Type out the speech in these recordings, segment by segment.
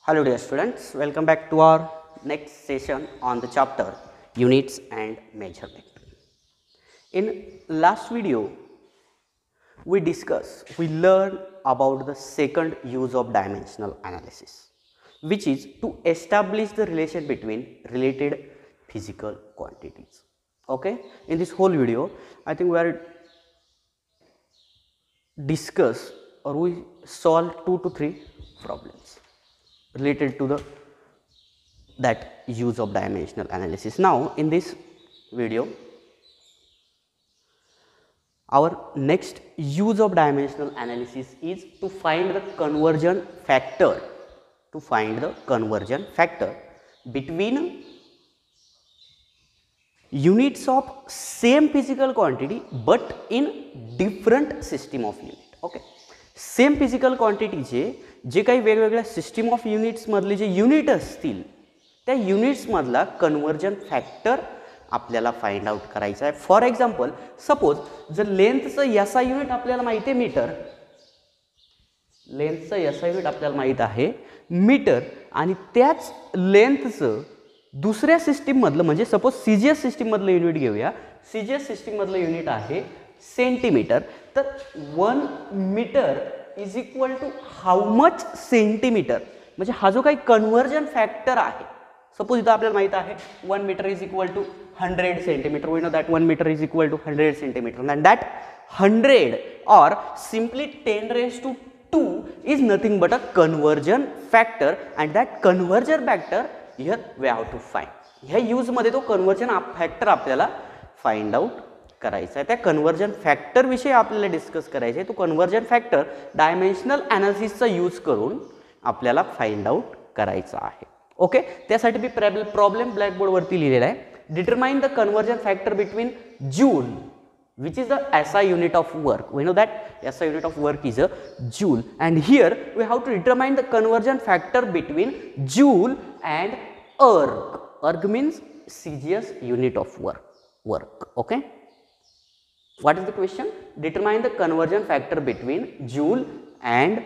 Hello dear students, welcome back to our next session on the chapter Units and Measurement. In last video, we learned about the second use of dimensional analysis, which is to establish the relation between related physical quantities. Okay, in this whole video, I think we solve 2 to 3 problems related to that use of dimensional analysis. Now in this video, our next use of dimensional analysis is to find the conversion factor, between units of same physical quantity but in different system of unit. Okay, same physical क्वांटिटीचे जे काही वेगवेगळ्या system of units मधले जे unit असतील त्या units मधला conversion factor आपल्याला फाइंड आउट करायचा आहे. फॉर एक्झाम्पल, सपोज जर लेंथचं एसआय युनिट आपल्याला माहिती आहे मीटर, लेंथचं एसआय युनिट आपल्याला माहित आहे मीटर, आणि त्याच लेंथचं दुसऱ्या सिस्टीम मधलं म्हणजे सपोज सीजीएस सिस्टीम मधलं युनिट घेऊया. सीजीएस सिस्टीम मधलं युनिट आहे सेंटीमीटर. तर 1 metre is equal to how much centimetre, म्हणजे हा जो काही कन्वर्जन फॅक्टर आहे. सपोज इथं आपल्याला माहित आहे 1 metre is equal to 100 centimetre. We know that 1 metre is equal to 100 centimetre, and that 100 or simply 10 raised to 2 is nothing but a conversion factor, and that conversion factor here we have to find. ह्या use मध्ये तो conversion factor आपल्याला find out करायचा आहे. त्या conversion factor विषयी आपल्याला discuss करायचं आहे. तो कन्वर्जन फॅक्टर डायमेन्शनल ॲनालिसिसचा यूज करून आपल्याला फाइंड आउट करायचा आहे. ओके, त्यासाठी मी प्रॉब्लेम ब्लॅकबोर्ड वरती लिहिलेला आहे. Determine the conversion factor between joule which is the SI unit of work. We know that SI unit of work is a joule, and here we have to determine the conversion factor between joule and erg. Erg means CGS unit of work. Okay, what is the question? Determine the conversion factor between joule and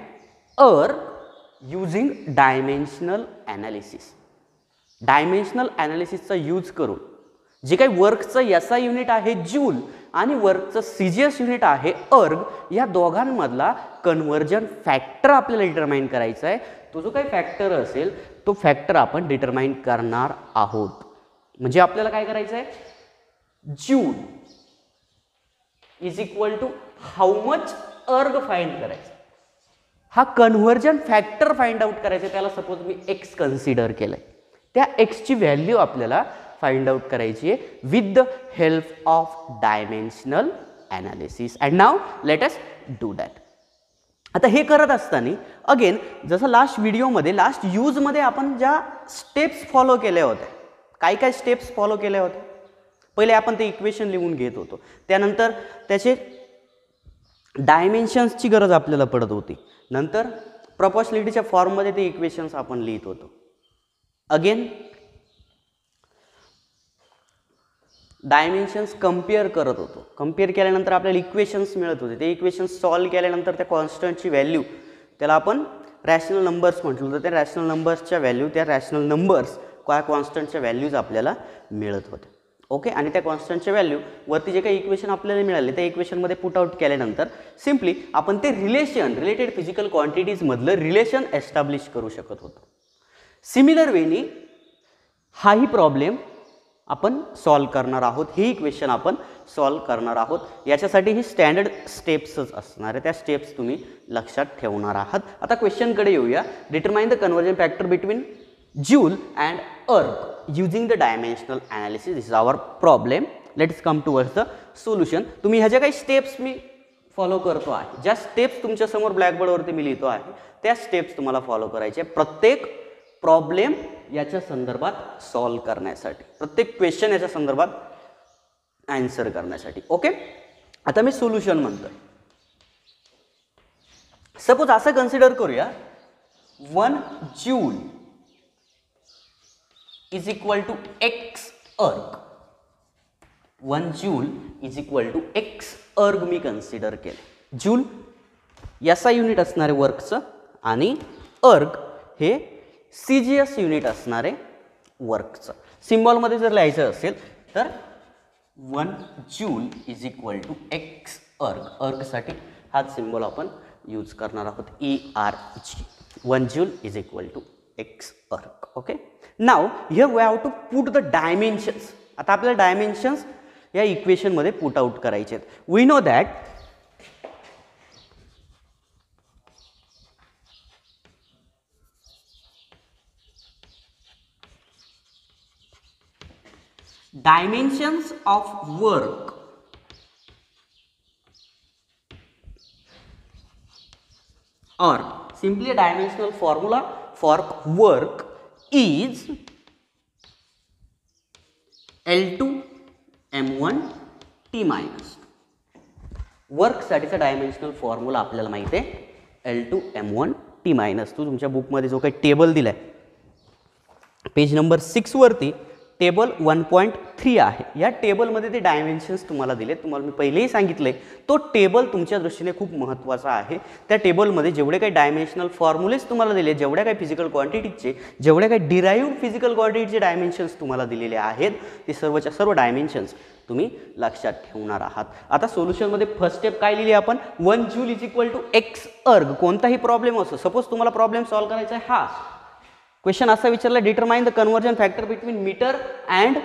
erg using dimensional analysis. Dimensional analysis चा use करून जे काही वर्कचं SI unit आहे joule आणि वर्कचं CGS unit आहे अर्ग, या दोघांमधला कन्वर्जन फॅक्टर आपल्याला डिटरमाइन करायचा आहे. तो जो काही फॅक्टर असेल तो फॅक्टर आपण डिटरमाइन करणार आहोत. म्हणजे आपल्याला काय करायचं आहे, joule is equal to how much erg find करायचं. हा कन्वर्जन फॅक्टर फाइंड आउट करायचा. त्याला सपोज मी एक्स कन्सिडर केलंय, त्या एक्सची व्हॅल्यू आपल्याला फाइंड आउट करायची आहे with the help of dimensional analysis. And now let us do that. आता हे करत असताना अगेन जसं लास्ट व्हिडिओमध्ये लास्ट यूजमध्ये आपण ज्या स्टेप्स फॉलो केल्या होत्या, काय स्टेप्स फॉलो केल्या होत्या. पहिले आपण ते इक्वेशन लिहून घेत होतो, त्यानंतर त्याचे डायमेन्शन्सची गरज आपल्याला पडत होती, नंतर प्रॉपोर्शनॅलिटीच्या फॉर्ममध्ये ते इक्वेशन्स आपण लिहित होतो. अगेन डायमेन्शन्स कंपेअर करत होतो. कंपेअर केल्यानंतर आपल्याला इक्वेशन्स मिळत होते. ते इक्वेशन्स सॉल्व केल्यानंतर त्या कॉन्स्टंटची व्हॅल्यू, त्याला आपण रॅशनल नंबर्स म्हटलं होतं, त्या रॅशनल नंबर्सच्या व्हॅल्यू, त्या रॅशनल नंबर्स कॉन्स्टंटच्या व्हॅल्यूज आपल्याला मिळत होत्या. ओके, आणि त्या कॉन्स्टंटच्या व्हॅल्यू वरती जे काही इक्वेशन आपल्याला मिळाले त्या इक्वेशनमध्ये पुट आउट केल्यानंतर सिम्पली आपण ते रिलेटेड फिजिकल क्वांटिटीजमधलं रिलेशन एस्टॅब्लिश करू शकत होतो. सिमिलर वेनी हाही प्रॉब्लेम आपण सॉल्व करणार आहोत. हे इक्वेशन आपण सॉल्व करणार आहोत. याच्यासाठी ही स्टँडर्ड स्टेप्सच असणार आहे. त्या स्टेप्स तुम्ही लक्षात ठेवणार आहात. आता क्वेश्चनकडे येऊया. Determine the conversion factor between joule and erg using the dimensional analysis. This is our problem. Let's come towards the solution. तुम्ही ह्या ज्या काही स्टेप्स मी फॉलो करतो आहे, ज्या स्टेप्स तुमच्यासमोर ब्लॅकबोर्डवरती मी लिहितो आहे, त्या स्टेप्स तुम्हाला फॉलो करायचे प्रत्येक प्रॉब्लेम याच्या संदर्भात सॉल्व करण्यासाठी, प्रत्येक क्वेश्चन याच्या संदर्भात आन्सर करण्यासाठी. ओके, आता मी सोल्युशन म्हणतो. सपोज असं कन्सिडर करूया 1 joule is equal to x erg. 1 joule is equal to x erg मी कन्सिडर केलं. जूल SI युनिट असणारे वर्कचं आणि अर्ग हे CGS युनिट असणार आहे वर्कचं. सिम्बॉलमध्ये जर लिहायचं असेल तर 1 joule is equal to x erg. अर्गसाठी हाच सिम्बॉल आपण यूज करणार आहोत, ERG. 1 joule is equal to x erg. Okay, now here we have to put the dimensions. आता आपल्याला डायमेन्शन्स या इक्वेशनमध्ये पुट आउट करायचे आहेत. We know that dimensions of work or simply a dimensional formula for work is L2 M1 T minus. Work साठीचा dimensional formula आपल्याला माहिती आहे L2 M1 T मायनस. तो तुमच्या बुकमध्ये जो काही टेबल दिलाय पेज नंबर 6 वरती टेबल 1.3 आहे. या टेबलमध्ये ते डायमेन्शन्स तुम्हाला दिले. तुम्हाला मी पहिलेही सांगितले तो टेबल तुमच्या दृष्टीने खूप महत्त्वाचा आहे. त्या टेबलमध्ये जेवढे काही डायमेन्शनल फॉर्म्युलेस तुम्हाला दिले, जेवढ्या काही फिजिकल क्वांटिटीजचे, जेवढ्या काही डिराईव्ड फिजिकल क्वांटिटीचे डायमेन्शन्स तुम्हाला दिलेले आहेत ते सर्वच्या सर्व डायमेन्शन्स तुम्ही लक्षात ठेवणार आहात. आता सोल्युशनमध्ये फर्स्ट स्टेप काय लिहिली आपण, 1 joule is equal to x erg. कोणताही प्रॉब्लेम असो, सपोज तुम्हाला प्रॉब्लेम सॉल्व्ह करायचा आहे हा क्वेश्चन असा विचारला, determine the conversion factor between metre and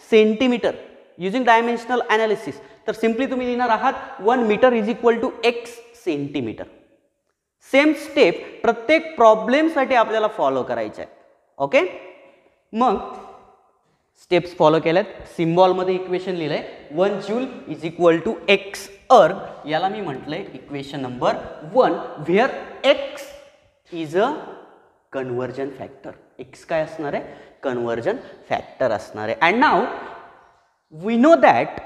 centimetre using dimensional analysis. तर सिम्पली तुम्ही लिहिणार आहात 1 metre is equal to x centimetre. Same step प्रत्येक प्रॉब्लेमसाठी आपल्याला फॉलो करायचे आहे. ओके, मग स्टेप्स फॉलो केल्यात. सिम्बॉलमध्ये इक्वेशन लिहिलंय 1 joule is equal to x erg. याला मी म्हटलंय equation number 1 where x is a conversion factor. X काय असणार आहे, कन्वर्जन फॅक्टर असणार आहे. And now we know that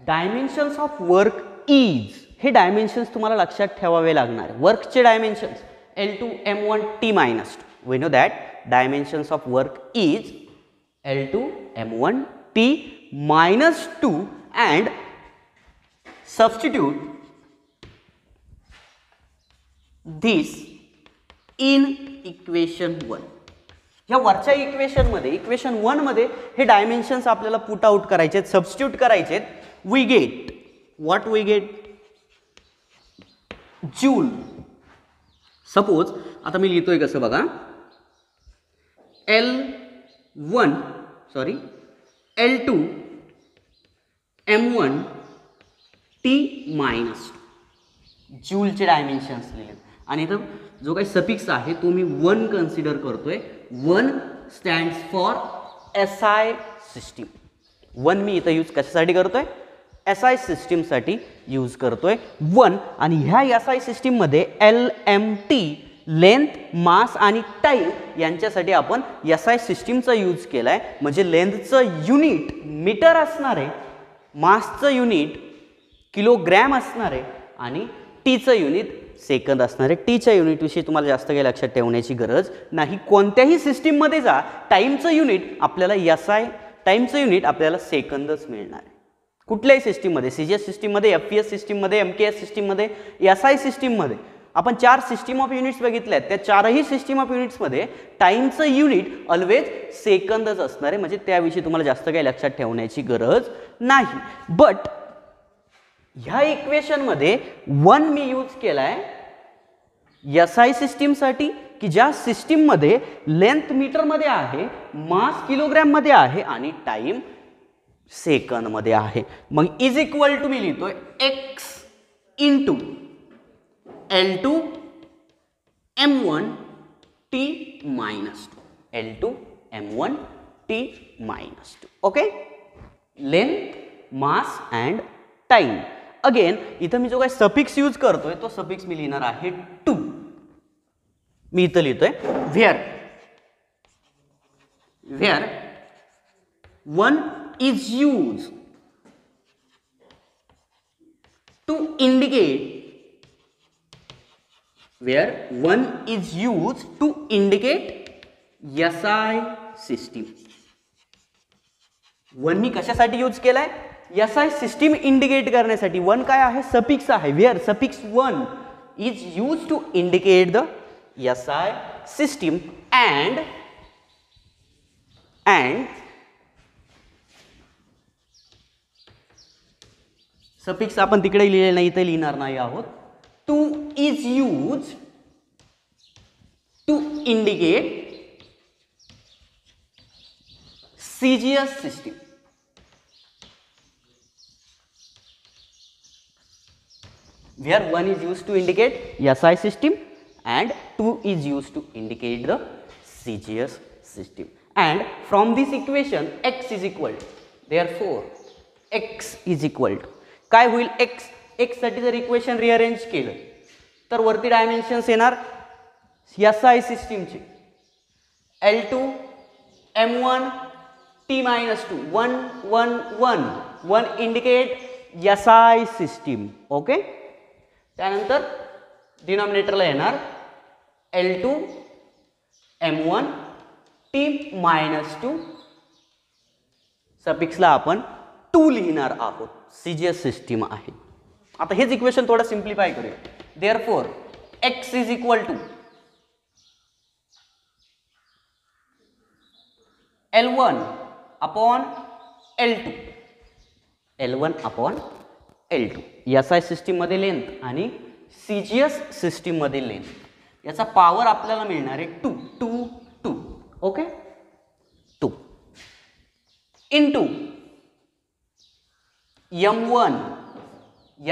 dimensions of work is, हे डायमेन्शन्स तुम्हाला लक्षात ठेवावे लागणार आहे. वर्कचे dimensions L2 M1 T minus. We know that dimensions of work is L2 M1 T minus 2 and substitute this in equation 1. या वरच्या equation 1 मध्ये हे डायमेन्शन्स आपल्याला पुट आउट करायचे आहेत, सबस्टिट्यूट करायचे आहेत. We get what, we get joule. Suppose आता मी लिहितोय कसं बघा, L2 M1 T minus जूलचे dimensions लिहिले आणि इथं जो काही सफिक्स आहे तो मी 1 कन्सिडर करतोय. 1 स्टँड्स फॉर SI सिस्टीम. 1 मी इथं यूज कशासाठी करतोय, SI सिस्टीमसाठी यूज करतोय 1. आणि ह्या SI सिस्टीममध्ये LMT लेंथ, मास आणि टाइम यांच्यासाठी आपण SI सिस्टीमचा यूज केलाय. म्हणजे लेंथचं युनिट मीटर असणार आहे, मासचं युनिट किलोग्रॅम असणार आहे आणि टीचं युनिट सेकंद असणार आहे. टीच्या युनिटविषयी तुम्हाला जास्त काही लक्षात ठेवण्याची गरज नाही. कोणत्याही सिस्टीममध्ये जा, टाईमचं युनिट आपल्याला टाईमचं युनिट आपल्याला सेकंदच मिळणार आहे. कुठल्याही सिस्टीममध्ये, CGS सिस्टीममध्ये, FPS सिस्टीममध्ये, MKS सिस्टीममध्ये, SI सिस्टीममध्ये आपण 4 सिस्टीम ऑफ युनिट्स बघितल्या आहेत. त्या 4ही सिस्टीम ऑफ युनिट्समध्ये टाईमचं युनिट ऑलवेज सेकंदच असणार आहे. म्हणजे त्याविषयी तुम्हाला जास्त काही लक्षात ठेवण्याची गरज नाही. बट ह्या इक्वेशनमध्ये 1 मी यूज केलाय SI सिस्टीमसाठी, की ज्या सिस्टीममध्ये लेंथ मीटरमध्ये आहे, मास किलोग्रॅममध्ये आहे आणि टाइम सेकंदमध्ये आहे. मग इज इक्वल टू मी लिहितोय x into L2 M1 T minus 2. L2 M1 T minus 2. Okay, length, mass and time. Again इथं मी जो काही सफिक्स यूज करतोय तो सफिक्स मी लिहिणार आहे 2. मी इथं लिहितोय where 1 is use to indicate, where 1 is used to indicate SI system. 1 मी कशासाठी यूज केलाय, SI सिस्टीम इंडिकेट करण्यासाठी. 1 काय आहे, सफिक्स आहे. Where suffix 1 is use to indicate the SI system and and suffix आपण तिकडे लिहिले नाही, इथे लिहिणार नाही आहोत. Two is use to indicate CGS system. Where 1 is used to indicate SI system and 2 is used to indicate the CGS system. And from this equation x is equal to, therefore x is equal to काय होईल, x साठी जर equation rearrange केलं तर वरती dimensions येणार SI सिस्टीमचे L2 M1 T minus 2 1 1 1 1 indicate SI system. Okay, त्यानंतर डिनॉमिनेटरला येणार L2 M1 T minus 2, सफिक्सला आपण 2 लिहिणार आहोत. CGS सिस्टीम आहे. आता हेच इक्वेशन थोडं सिम्प्लिफाय करूया. Therefore x is equal to L1 upon L2, L1 upon L2 SI system मध्ये लेंथ आणि CGS सिस्टीम मध्ये लेंथ, याचा पॉवर आपल्याला मिळणार आहे 2 2 2. Okay, 2 into M1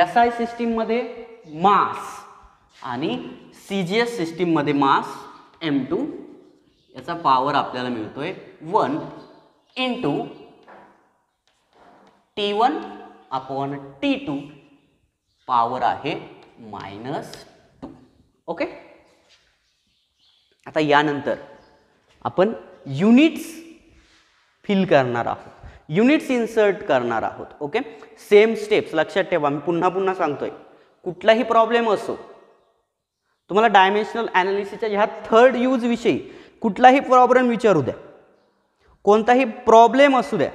SI system मध्ये मास आणि CGS सिस्टीम मध्ये मास M2, याचा पॉवर आपल्याला मिळतोय 1 into T1 upon T2, power आहे -2. ओके, आता यानंतर आपण युनिट्स फिल करणार आहोत, युनिट्स इन्सर्ट करणार आहोत. ओके, सेम स्टेप्स लक्षात ठेवा. मी पुन्हा पुन्हा सांगतोय, कुठलाही प्रॉब्लेम असो, तुम्हाला डायमेन्शनल ॲनालिसिसच्या ह्या थर्ड यूज विषयी कुठलाही प्रॉब्लेम विचारू द्या, कोणताही प्रॉब्लेम असू द्या,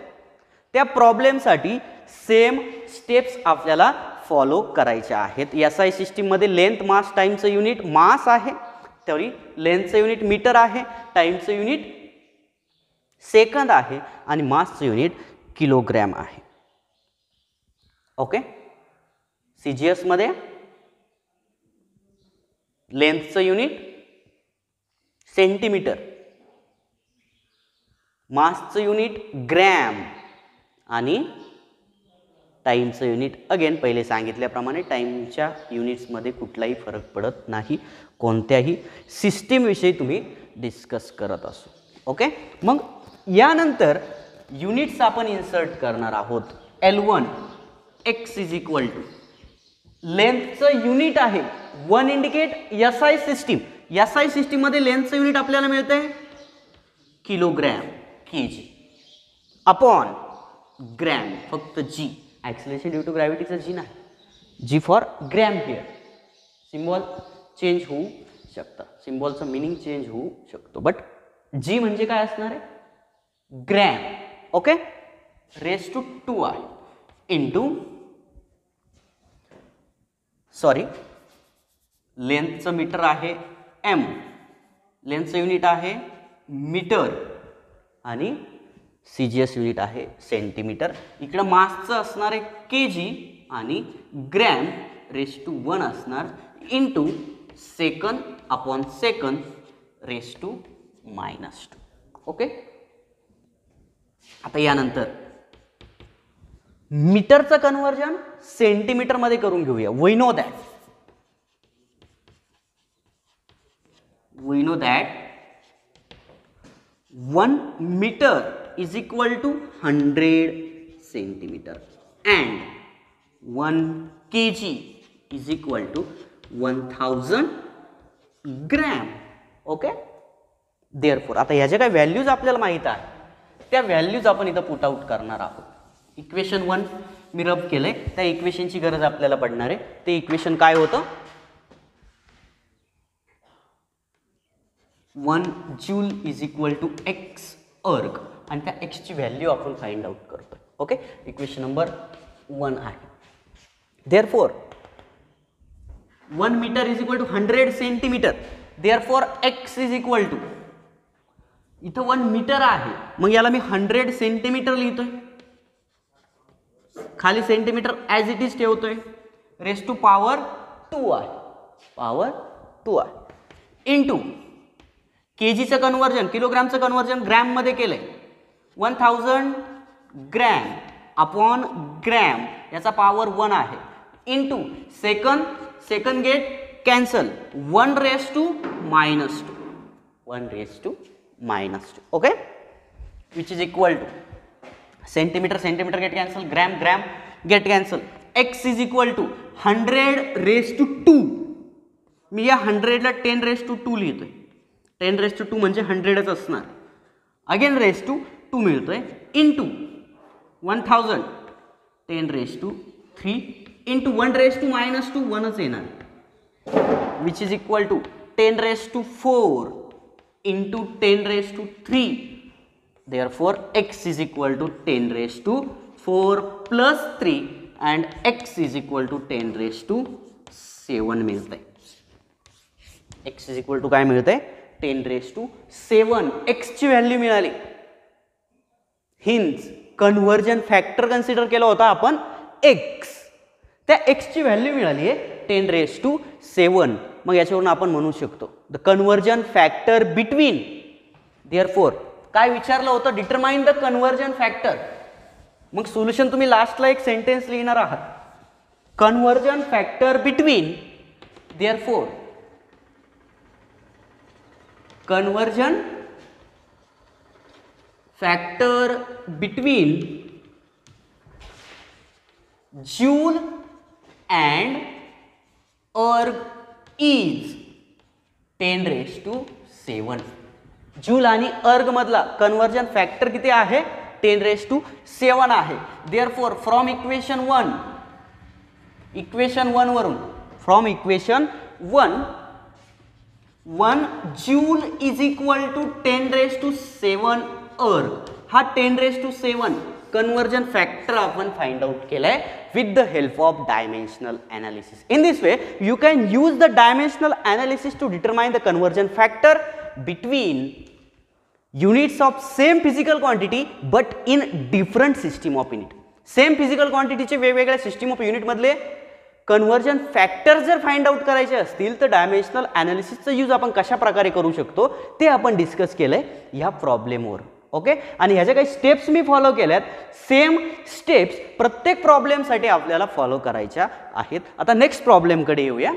त्या प्रॉब्लेमसाठी सेम स्टेप्स आपल्याला फॉलो करायच्या आहेत. SI सिस्टीममध्ये लेंथ मास टाईमचं युनिट मास आहे, तरी लेंथचं युनिट मीटर आहे, टाईमचं युनिट सेकंद आहे आणि मासचं युनिट किलोग्रॅम आहे. ओके, CGS मध्ये लेंथचं युनिट सेंटीमीटर, मासचं युनिट ग्रॅम आणि टाईमचं युनिट अगेन पहिले सांगितल्याप्रमाणे टाईमच्या युनिट्समध्ये कुठलाही फरक पडत नाही कोणत्याही सिस्टीमविषयी तुम्ही डिस्कस करत असो. ओके, मग यानंतर युनिट्स आपण इन्सर्ट करणार आहोत. L1 x is equal to लेंथचं युनिट आहे 1 indicate SI system, SI system मध्ये लेंथचं युनिट आपल्याला मिळतंय किलोग्रॅम kg अपॉन ग्रॅम, फक्त g, ॲक्सिलरेशन ड्यू टू ग्रॅव्हिटीचं g नाही, g for gram here. Symbol change होऊ शकतं, सिम्बॉलचं मिनिंग चेंज होऊ शकतो, बट g म्हणजे काय असणार आहे, ग्रॅम. ओके, रेस टू 2 आहे इंटू, सॉरी, लेंथचं मीटर आहे m, लेंथचं युनिट आहे मीटर आणि CGS युनिट आहे सेंटीमीटर. इकडं मासचं असणार आहे kg आणि ग्रॅम रेस टू 1 असणार into second upon second raise to -2. Okay, आता यानंतर मीटरचं कन्वर्जन सेंटीमीटर मध्ये करून घेऊया. We know that 1 metre is equal to 100 centimeter and 1 kg is equal to 1000 gram. Okay, therefore आता ह्याच्या काय व्हॅल्यूज आपल्याला माहित आहे, त्या व्हॅल्यूज आपण इथं पुट आउट करणार आहोत. इक्वेशन 1 मी रब केलंय, त्या इक्वेशनची गरज आपल्याला पडणार आहे. ते इक्वेशन काय होतं, 1 joule is equal to x erg, आणि त्या x ची व्हॅल्यू आपण फाइंड आउट करतोय. ओके, इक्वेशन नंबर 1 आहे. Therefore 1 metre is equal to 100 centimetre, therefore x is equal to इथं 1 मीटर आहे, मग याला मी 100 सेंटीमीटर लिहितोय, खाली सेंटीमीटर ॲज इट इज ठेवतोय, रेस टू पॉवर 2 आहे, पॉवर 2 आहे, इंटू केजीचं कन्वर्जन, किलोग्रामचं कन्वर्जन ग्रॅममध्ये केलंय, 1000 ग्रॅम अपॉन ग्रॅम, याचा पॉवर 1 आहे, into second get cancel, 1 raise to minus 2, 1 raise to minus 2, okay, which is equal to centimetre get cancel, gram get cancel, x is equal to 100 raise to 2, मी या 100ला 10 raise to 2 लिहितोय, 10 raise to 2 म्हणजे 100च असणार, again race to 2 मिळतोय, into 1000 10 raise to 3 into 1 raise to minus 2, 1च येणार, which is equal to 10 raise to 4 into 10 raise to 3, therefore x is equal to 10 raised to 4 plus 3 and x is equal to 10 raised to 7 मिळतंय, x is equal to काय मिळतंय, 10 raised to 7, x ची value मिळाली, hinge conversion factor consider केला होता आपण x, त्या x ची व्हॅल्यू मिळाली आहे 10 raised to 7, मग याच्यावरून आपण म्हणू शकतो the conversion factor between, therefore काय विचारलं होतं, डिटरमाइन द कन्व्हर्जन फॅक्टर, मग सोल्युशन तुम्ही लास्टला एक सेंटेन्स लिहिणार आहात, conversion factor between, therefore conversion factor between joule and अर्ग इज 10 raised to 7, जूल आणि अर्ग मधला कन्वर्जन फॅक्टर किती आहे, 10 raised to 7 आहे, देअरफॉर फ्रॉम इक्वेशन 1 वरून, from equation 1 joule is equal to 10 raised to 7 अर्ग, हा 10 raised to 7 कन्वर्जन फॅक्टर आपण फाइंड आउट केलाय with the help of dimensional analysis. In this way you can use the dimensional analysis to determine the conversion factor between units of same physical quantity but in different system of unit. Same physical क्वांटिटीचे वेगवेगळ्या system of unit मधले conversion factor जर find out करायचे असतील तर dimensional ॲनालिसिसचा use आपण कशा प्रकारे करू शकतो ते आपण डिस्कस केलंय ह्या प्रॉब्लेमवर, ओके, आणि ह्याच्या काही स्टेप्स मी फॉलो केल्यात, सेम स्टेप्स प्रत्येक प्रॉब्लेमसाठी आपल्याला फॉलो करायच्या आहेत. आता नेक्स्ट प्रॉब्लेमकडे येऊया.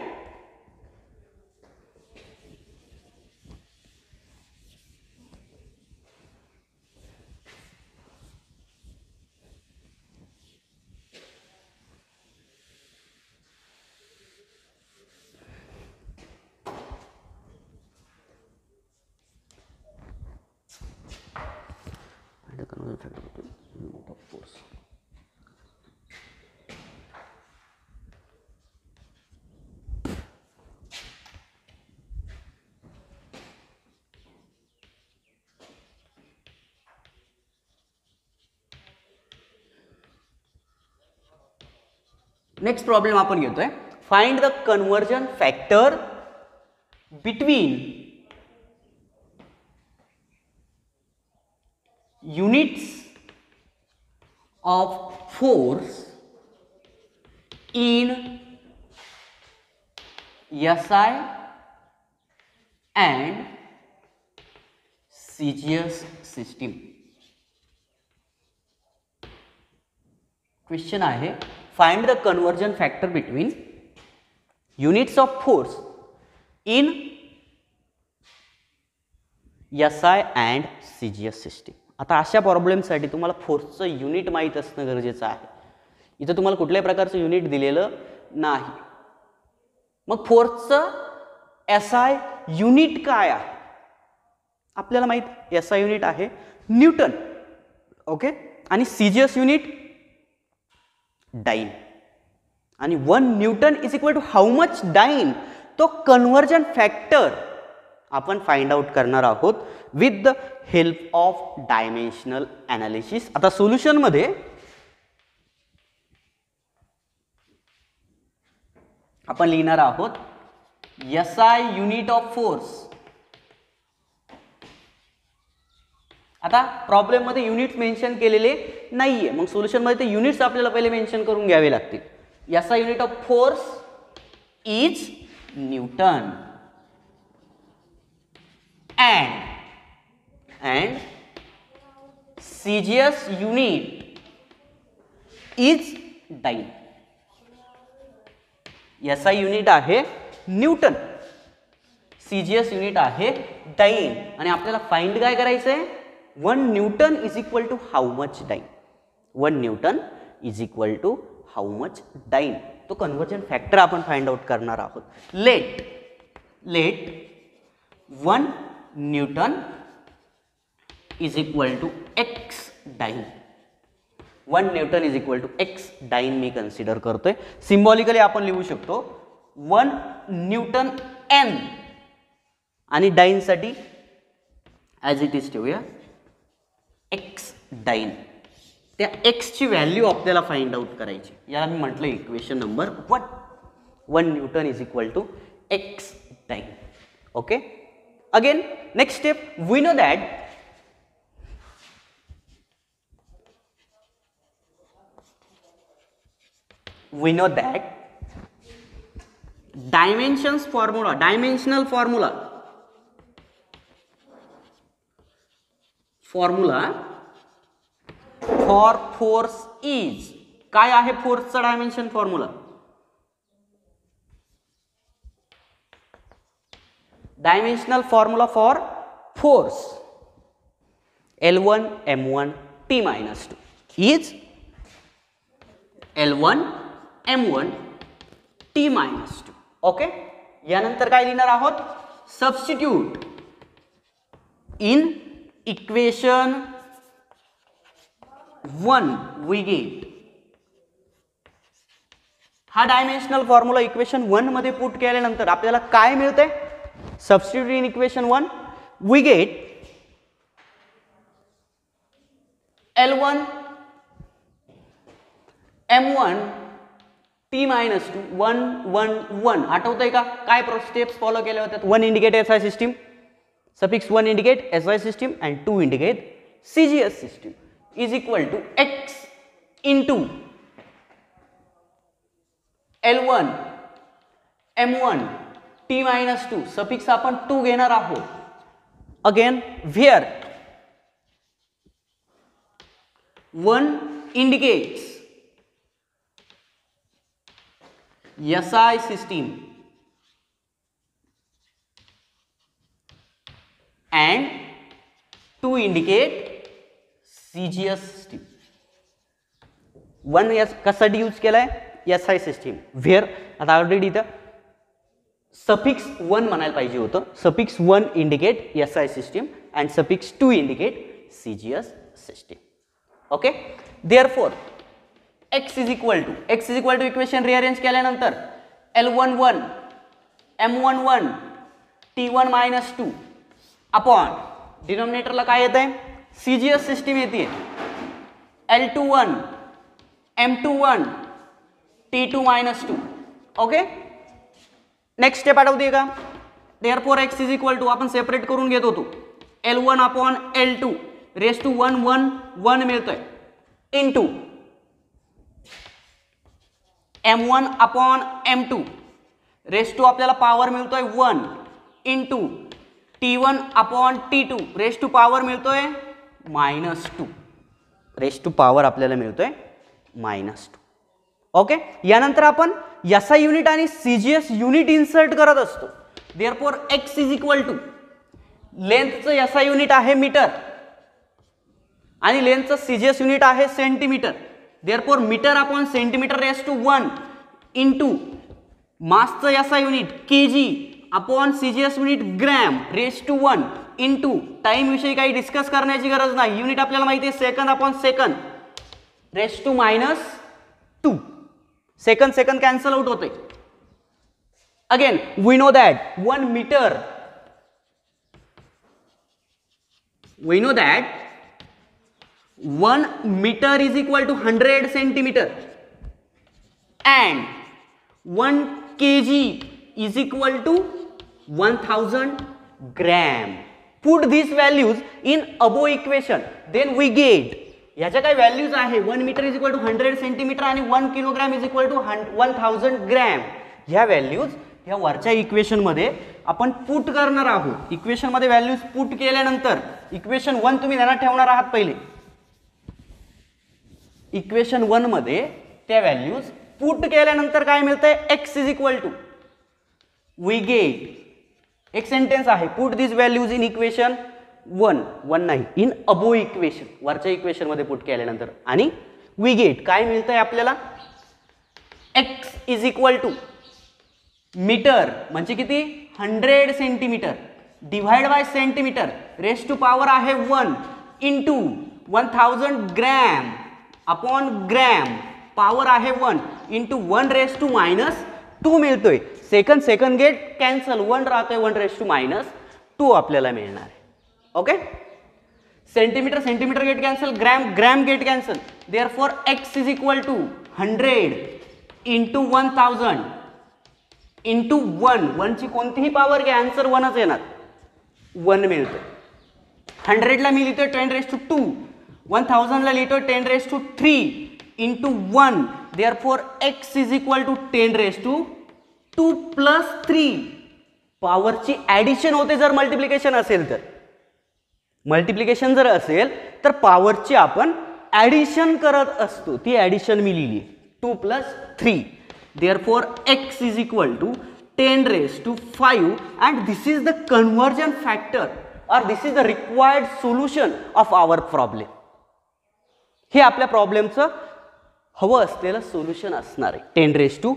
नेक्स्ट प्रॉब्लेम आपण घेतोय, find the conversion factor between units of force in SI and CGS system. Question आहे, find the conversion factor between units of force in SI and CGS system. आता अशा प्रॉब्लेमसाठी तुम्हाला फोर्सचं युनिट माहीत असणं गरजेचं आहे. इथं तुम्हाला कुठल्याही प्रकारचं युनिट दिलेलं नाही. मग फोर्सचं SI युनिट काय आहे आपल्याला माहित, SI युनिट आहे न्यूटन, ओके, आणि CGS युनिट डाइन, आणि 1 newton is equal to how much dyne, तो कन्वर्जन फॅक्टर आपण फाइंड आउट करणार आहोत with the help of dimensional analysis. आता सोल्युशन मध्ये आपण लिहिणार आहोत SI युनिट ऑफ फोर्स आता प्रॉब्लेममध्ये युनिट्स मेन्शन केलेले नाहीये, मग सोल्युशनमध्ये ते युनिट्स आपल्याला पहिले मेन्शन करून घ्यावे लागतील. याचा unit of force is newton and CGS unit is dyne. SI unit आहे न्यूटन, CGS युनिट आहे डाइन. आणि आपल्याला फाइंड काय करायचं आहे? 1 newton is equal to how much dyne. 1 newton is equal to how much dyne. तो conversion factor आपण find out करणार आहोत. Let 1 newton is equal to x dyne. 1 newton is equal to x dyne मी consider करतोय. Symbolically आपण लिहू शकतो 1 newton n आणि डाइन साठी ॲज इट इज ठेवूया x डाइन. त्या x ची व्हॅल्यू आपल्याला फाइंड आउट करायची. याला मी म्हटलं equation number 1. 1 newton is equal to x dyne. Okay. Again, next step, we know that dimensional formula for force is, काय आहे फोर्सचा dimension formula? Dimensional formula for force L1 M1 T minus 2 is L1 M1 T minus 2. ओके. यानंतर काय लिहिणार आहोत? Substitute in equation 1 we get. हा dimensional formula equation 1 मध्ये पुट केल्यानंतर आपल्याला काय मिळते? Substitute in equation 1, we get L1 M1 T minus 2 1 1 1. आठवतंय का काय स्टेप्स फॉलो केले होते? 1 indicate SI system, suffix 1 indicate SI system and 2 indicate CGS system is equal to x into L1 M1 T minus 2 suffix आपण 2 घेणार आहोत. Again where 1 indicates SI system and 2 indicate CGS system. 1 कशासाठी use केलाय? SI system. Where आता already इथं suffix 1 म्हणायला पाहिजे होतं. Suffix 1 indicate SI system and suffix 2 indicate CGS system. Okay. Therefore x is equal to equation rearrange केल्यानंतर L11 M11 T1 minus 2 upon डिनॉमिनेटरला काय येत आहे? CGS सिस्टीम येते. L21 M21 T2 minus 2. Okay. Next step आठवते का? Therefore x is equal to आपण separate करून घेत होतो L1 upon L2 race to 1 1 1 मिळतोय into M1 upon M2 raise to आपल्याला पॉवर मिळतोय 1 into T1 upon T2 raise to power मिळतोय -2. रेस टू पॉवर आपल्याला मिळतोय -2. ओके. यानंतर आपण SI युनिट आणि CGS युनिट इन्सर्ट करत असतो. Therefore x is equal to लेंथचं SI युनिट आहे मीटर आणि लेंथचं CGS युनिट आहे centimetre. Therefore metre upon centimetre raise to 1 into मासचं SI unit kg upon CGS unit gram raise to 1 into time विषयी काही डिस्कस करण्याची गरज नाही. युनिट आपल्याला माहिती आहे second upon second raise to -2. Second cancel out होते. Again we know that 1 metre is equal to 100 centimetre and 1 kg is equal to 1000 gram. Put this values in above equation, then we get, ह्याच्या काय values आहे 1 metre is equal to 100 centimetre आणि 1 kilogram is equal to 1000 gram. ह्या values ह्या वरच्या equation मध्ये आपण put करणार आहोत. इक्वेशन मध्ये व्हॅल्यूज पुट केल्यानंतर इक्वेशन 1 तुम्ही ध्यानात ठेवणार आहात. पहिले इक्वेशन 1 मध्ये त्या व्हॅल्यूज पुट केल्यानंतर काय मिळतंय, x is equal to we get, एक सेंटेन्स आहे, put this values in equation 1 नाही, इन अबो इक्वेशन, वरच्या इक्वेशन मध्ये पुट केल्यानंतर, आणि वी गेट काय मिळतंय आपल्याला, x is equal to metre म्हणजे किती 100 centimetre divide by centimetre raise to power आहे 1 into 1000 gram upon gram, power आहे 1 इंटू 1 रेस टू मायनस 2 मिळतोय. सेकंड गेट कॅन्सल, 1 राहतोय, 1 रेस टू मायनस 2 आपल्याला मिळणार आहे. Okay, centimetre get cancel, gram get cancel, therefore x is equal to 100 into 1000 into 1 ची कोणतीही power घ्या, आन्सर 1च येणार, 1 मिळतोय. 100 ला मी लिहितोय 10 रेस टू 2, 1000 ला लिहितोय 10 raise to 3 into 1, therefore x is equal to 10 raise to 2 plus 3. पॉवरची ऍडिशन होते जर मल्टिप्लिकेशन असेल तर, मल्टिप्लिकेशन जर असेल तर पॉवरची आपण ऍडिशन करत असतो, ती ऍडिशन मी लिहिली 2 plus 3. Therefore, x is equal to 10 raised to 5 and this is the conversion factor or this is the required solution of our problem. हे आपल्या प्रॉब्लेमचं हवं असलेलं सोल्युशन असणार आहे 10 raised to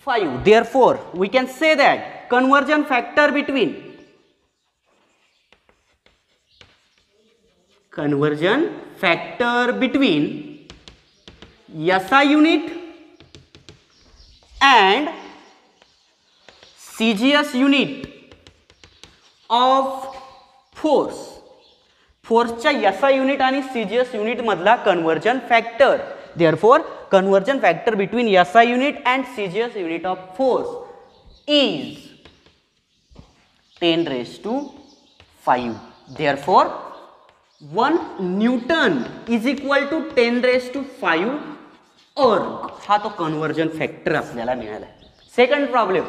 5. Therefore, we can say that conversion factor between SI unit and CGS unit of force, फोर्सच्या SI unit आणि CGS unit मधला conversion factor. Therefore conversion factor between SI unit and CGS unit of force is 10 raised to 5. Therefore 1 newton is equal to 10 raised to 5 अर्ग. हा तो conversion factor आपल्याला मिळाला. Second problem,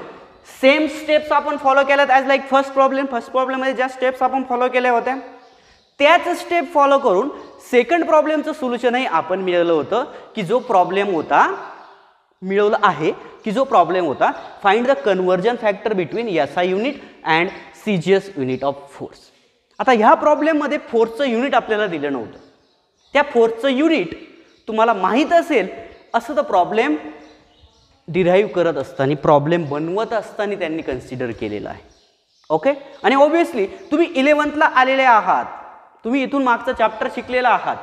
same steps आपण follow केल्यात as like first problem मध्ये ज्या steps आपण फॉलो केल्या होत्या त्याच स्टेप फॉलो करून सेकंड प्रॉब्लेमचं सोल्युशनही आपण मिळवलं होतं, की जो प्रॉब्लेम होता मिळवलं आहे की जो प्रॉब्लेम होता find the conversion factor between SI unit and CGS unit of force. आता ह्या प्रॉब्लेममध्ये फोर्सचं युनिट आपल्याला दिलं नव्हतं, त्या फोर्सचं युनिट तुम्हाला माहीत असेल असं तर प्रॉब्लेम डिराईव्ह करत असताना, प्रॉब्लेम बनवत असताना त्यांनी कन्सिडर केलेलं आहे. ओके, आणि ऑब्विसली तुम्ही 11thला आलेले आहात, तुम्ही इथून मागचं चॅप्टर शिकलेला आहात,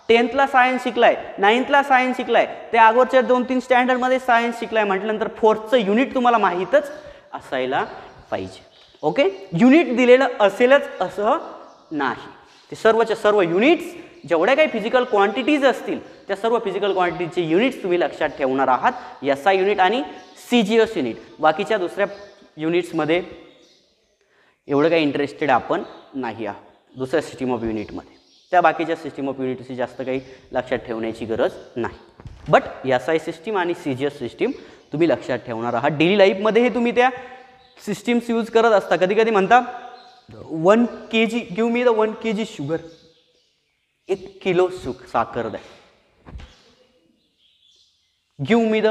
10thला सायन्स शिकलाय, 9thला सायन्स शिकलाय, ते अगोदरच्या 2-3 स्टँडर्डमध्ये सायन्स शिकलाय म्हटल्यानंतर फोर्सचं युनिट तुम्हाला माहीतच असायला पाहिजे. ओके, युनिट दिलेलं असेलच असं नाही, ते सर्वच्या सर्व युनिट्स जेवढ्या काही फिजिकल क्वांटिटीज असतील त्या सर्व फिजिकल क्वांटिटीचे युनिट्स तुम्ही लक्षात ठेवणार आहात, SI युनिट आणि CGS युनिट. बाकीच्या दुसऱ्या युनिट्समध्ये एवढं काही इंटरेस्टेड आपण नाही आहात, दुसऱ्या सिस्टीम ऑफ युनिटमध्ये, त्या बाकीच्या सिस्टीम ऑफ युनिटची जास्त काही लक्षात ठेवण्याची गरज नाही. बट SI सिस्टीम आणि CGS सिस्टीम तुम्ही लक्षात ठेवणार आहात. डेली लाईफमध्ये हे तुम्ही त्या सिस्टीम्स यूज करत असता. कधी कधी म्हणता 1 kg, give me the 1 kg sugar, 1 kilo साखर द्या. Give me the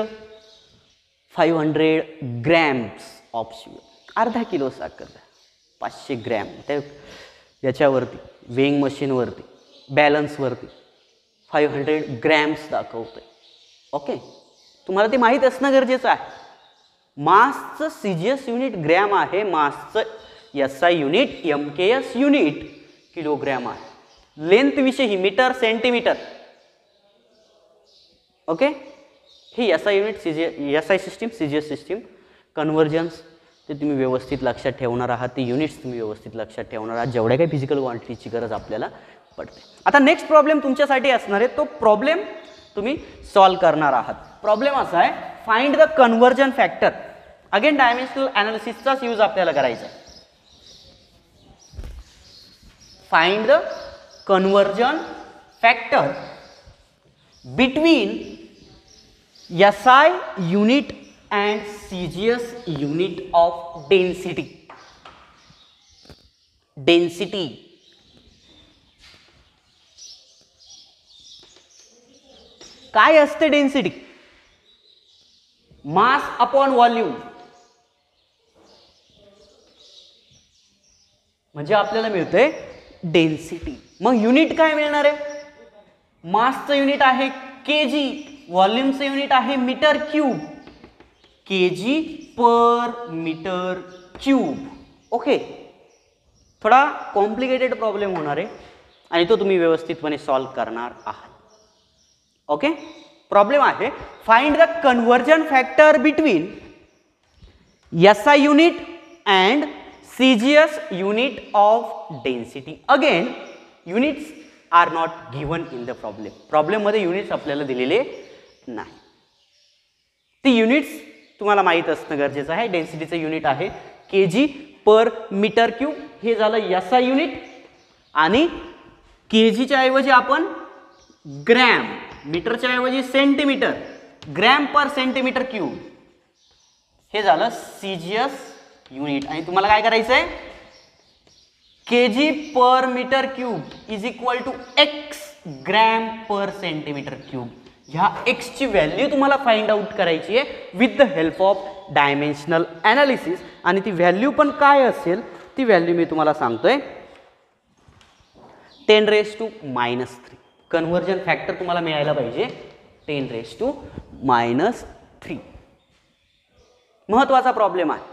500 grams of sugar, अर्धा किलो साखर द्या, 500 ग्रॅम. त्या याच्यावरती वेइंग मशीनवरती बॅलन्सवरती 500 grams दाखवतंय. ओके, तुम्हाला ते माहीत असणं गरजेचं आहे. मासचं CGS युनिट ग्रॅम आहे, मासचं SI unit MKS unit kilogram आहे. लेंथ विषयी मीटर सेंटीमीटर. ओके, ही SI unit SI system CGS system convergence ते तुम्ही व्यवस्थित लक्षात ठेवणार आहात, ते युनिट्स तुम्ही व्यवस्थित लक्षात ठेवणार आहात जेवढ्या काही फिजिकल क्वांटिटीची गरज आपल्याला पडते. आता नेक्स्ट प्रॉब्लेम तुमच्यासाठी असणार आहे, तो प्रॉब्लेम तुम्ही सॉल्व करणार आहात. प्रॉब्लेम असा आहे, find the conversion factor. Again dimensional ॲनालिसिसचाच यूज आपल्याला करायचा आहे. Find the conversion factor between SI unit and CGS unit of density. Density. काय असते डेन्सिटी? Mass upon volume. म्हणजे आपल्याला मिळते डेन्सिटी. मग युनिट काय मिळणार आहे? मासचं युनिट आहे केजी, व्हॉल्यूमचं युनिट आहे metre cube. KG per metre cube. Okay, थोडा कॉम्प्लिकेटेड प्रॉब्लेम होणार आहे आणि तो तुम्ही व्यवस्थितपणे सॉल्व्ह करणार आहात. ओके, प्रॉब्लेम आहे find the conversion factor between SI unit and CGS unit of density. Again units are not given in the problem. प्रॉब्लेममध्ये युनिट्स आपल्याला दिलेले नाही. ती युनिट्स तुम्हाला माहीत असणं गरजेचं आहे. डेन्सिटीचं युनिट आहे केजी पर मीटर क्यूब. हे झालं SI युनिट आणि केजीच्या ऐवजी आपण ग्रॅम, मीटरच्या ऐवजी centimetre, gram per centimetre cube. हे झालं CGS युनिट. आणि तुम्हाला काय करायचं आहे? KG per metre cube is equal to x gram per centimetre cube. ह्या एक्स ची व्हॅल्यू तुम्हाला फाइंड आउट करायची आहे with the help of dimensional analysis. आणि ती व्हॅल्यू पण काय असेल ती व्हॅल्यू मी तुम्हाला सांगतोय. 10⁻³ कन्वर्जन फॅक्टर तुम्हाला मिळायला पाहिजे 10⁻³ महत्वाचा प्रॉब्लेम आहे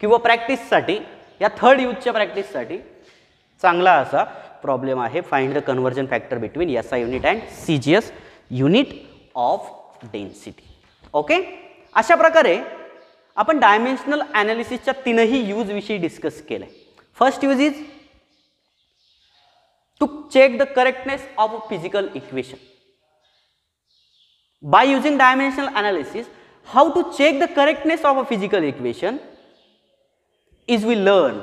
किंवा प्रॅक्टिससाठी, या थर्ड यूजच्या प्रॅक्टिससाठी चांगला असा प्रॉब्लेम आहे. Find the conversion factor between SI unit and CGS unit of density. Okay, अशा प्रकारे आपण डायमेन्शनल ॲनालिसिसच्या तीनही यूज विषयी डिस्कस केलंय. First use is to check the correctness of a physical equation. By using dimensional analysis, how to check the correctness of a physical equation is we learn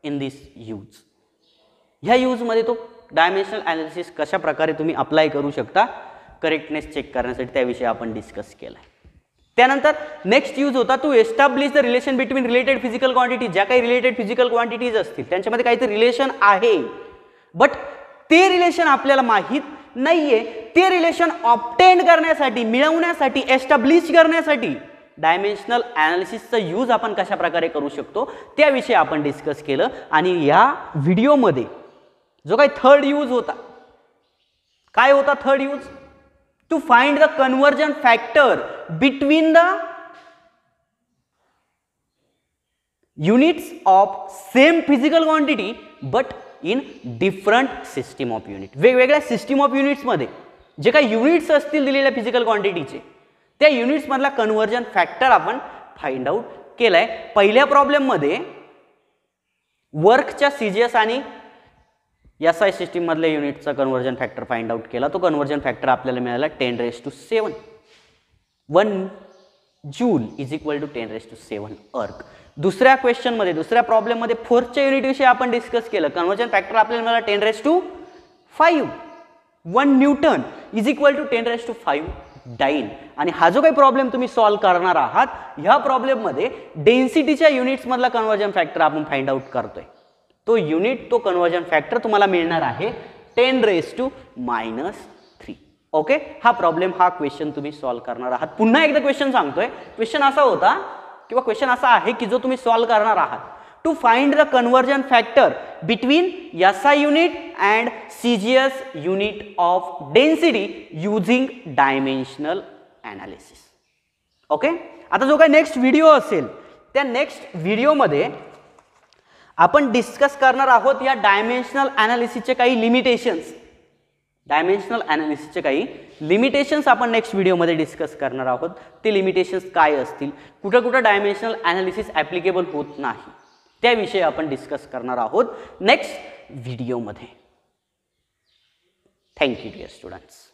in this use. ह्या यूजमध्ये तो dimensional analysis कशा प्रकारे तुम्ही apply करू शकता correctness check करण्यासाठी त्याविषयी आपण डिस्कस केला आहे. त्यानंतर नेक्स्ट यूज होता to establish the relation between related physical quantity. ज्या काही रिलेटेड फिजिकल क्वांटिटीज असतील त्यांच्यामध्ये काहीतरी रिलेशन आहे, बट ते रिलेशन आपल्याला माहीत नाहीये. ते रिलेशन ऑब्टेन करण्यासाठी, मिळवण्यासाठी, एस्टॅब्लिश करण्यासाठी डायमेन्शनल ॲनालिसिसचा यूज आपण कशा प्रकारे करू शकतो त्याविषयी आपण डिस्कस केलं. आणि या व्हिडिओमध्ये जो काही थर्ड यूज होता, काय होता third use? To find the conversion factor between the units of same physical quantity but in different system of unit. वेगवेगळ्या सिस्टीम ऑफ युनिट्समध्ये जे काही युनिट्स असतील दिलेल्या फिजिकल क्वांटिटीचे, त्या युनिट्समधला कन्वर्जन फॅक्टर आपण फाइंड आउट केलाय. पहिल्या प्रॉब्लेममध्ये वर्कच्या CGS आणि SI सिस्टीम मधल्या युनिटचा कन्वर्जन फॅक्टर फाइंड आउट केला. तो कन्वर्जन फॅक्टर आपल्याला मिळाला 10⁻⁷. 1 जूल इज इक्वल टू 10⁻⁷ अर्क. दुसऱ्या क्वेश्चनमध्ये, दुसऱ्या प्रॉब्लेममध्ये फोर्सच्या युनिट विषयी आपण डिस्कस केलं. कन्वर्जन फॅक्टर आपल्याला मिळाला 10⁵. 1 newton is equal to 10⁵ dyne. आणि हा जो काही प्रॉब्लेम तुम्ही सॉल्व्ह करणार आहात, ह्या प्रॉब्लेममध्ये डेन्सिटीच्या युनिट्स मधला कन्वर्जन फॅक्टर आपण फाइंड आउट करतोय. तो युनिट, तो कन्वर्जन फॅक्टर तुम्हाला मिळणार आहे 10⁻⁻3. ओके, हा प्रॉब्लेम, हा क्वेश्चन तुम्ही सॉल्व्ह करणार आहात. पुन्हा एकदा क्वेश्चन सांगतोय. क्वेश्चन असा होता किंवा क्वेश्चन असा आहे की जो तुम्ही सॉल्व्ह करणार आहात. To find the conversion factor between SI unit and CGS unit of density using dimensional analysis. Okay, आता जो काही नेक्स्ट व्हिडिओ असेल त्या नेक्स्ट व्हिडिओमध्ये आपण डिस्कस करणार आहोत या डायमेन्शनल ॲनालिसिसचे काही लिमिटेशन्स. डायमेन्शनल ॲनालिसिसचे काही लिमिटेशन्स आपण नेक्स्ट व्हिडिओमध्ये डिस्कस करणार आहोत. ते लिमिटेशन्स काय असतील, कुठं कुठं डायमेन्शनल ॲनालिसिस ॲप्लिकेबल होत नाही, त्याविषयी आपण डिस्कस करणार आहोत नेक्स्ट व्हिडिओमध्ये. Thank you dear students.